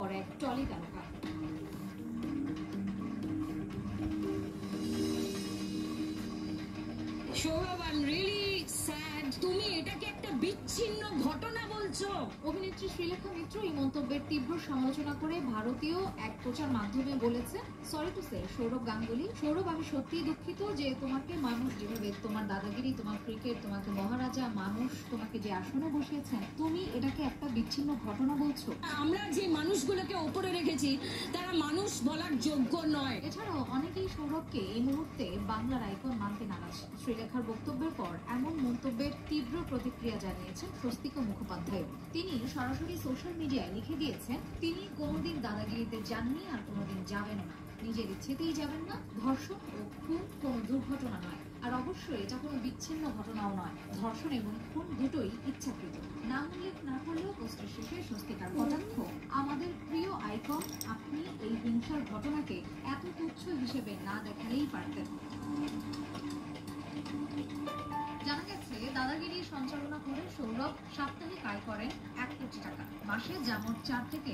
और एक ট্রলি তারকা Sourav, I am really sad. তুমি এটাকে একটা বিচ্ছিন্ন ঘটনা বলছো? অভিনেত্রী শ্রীলেখা মিত্র এই মন্তব্যের তীব্র সমালোচনা করে ভারতীয় এক প্রচার মাধ্যমে বলেছে, sorry to say Sourav Ganguly, Sourav আমি সত্যিই দুঃখিত যে তোমাকে মানুষ যেভাবে তোমার দাদাগিরি, তোমার ক্রিকেট, তোমাকে মহারাজা, মানুষ তোমাকে যে আসনে বসিয়েছেন, তুমি এটাকে একটা বিচ্ছিন্ন ঘটনা বলছো। আমরা যে মানুষগুলোকে ওপরে রেখেছি তারা মানুষ বলার যোগ্য নয়। এছাড়াও অনেকেই সৌরভকে এই মুহূর্তে বাংলার আইকন মানতে নারাজ। শ্রীলেখার বক্তব্যের পর এমন মন্তব্যের তীব্র প্রতিক্রিয়া জানিয়েছেন স্বস্তিকা মুখোপাধ্যায়। তিনি সরাসরি সোশ্যাল মিডিয়ায় লিখে দিয়েছেন, তিনি কোনোদিন দাদাগিরিতে যাননি আর কোনোদিন যাবেন না, নিজের ইচ্ছেতেই যাবেন না। ধর্ষণ ও খুন কোনো দুর্ঘটনা নয়, আর অবশ্যই এটা কোনো বিচ্ছিন্ন ঘটনাও নয়। ধর্ষণ এবং খুন দুটোই ইচ্ছাকৃত। নাম উল্লেখ না করলেও পোস্টের শেষে স্বস্তিকার কটাক্ষ, আমাদের প্রিয় আইকন, আপনি এই হিংসার ঘটনাকে এত তুচ্ছ হিসেবে না দেখালেই পারতেন। জানা গেছে, দাদাগিরি সঞ্চালনা করে সৌরভ সাপ্তাহিক আয় করেন 1 কোটি টাকা, মাসে যেমন 4 থেকে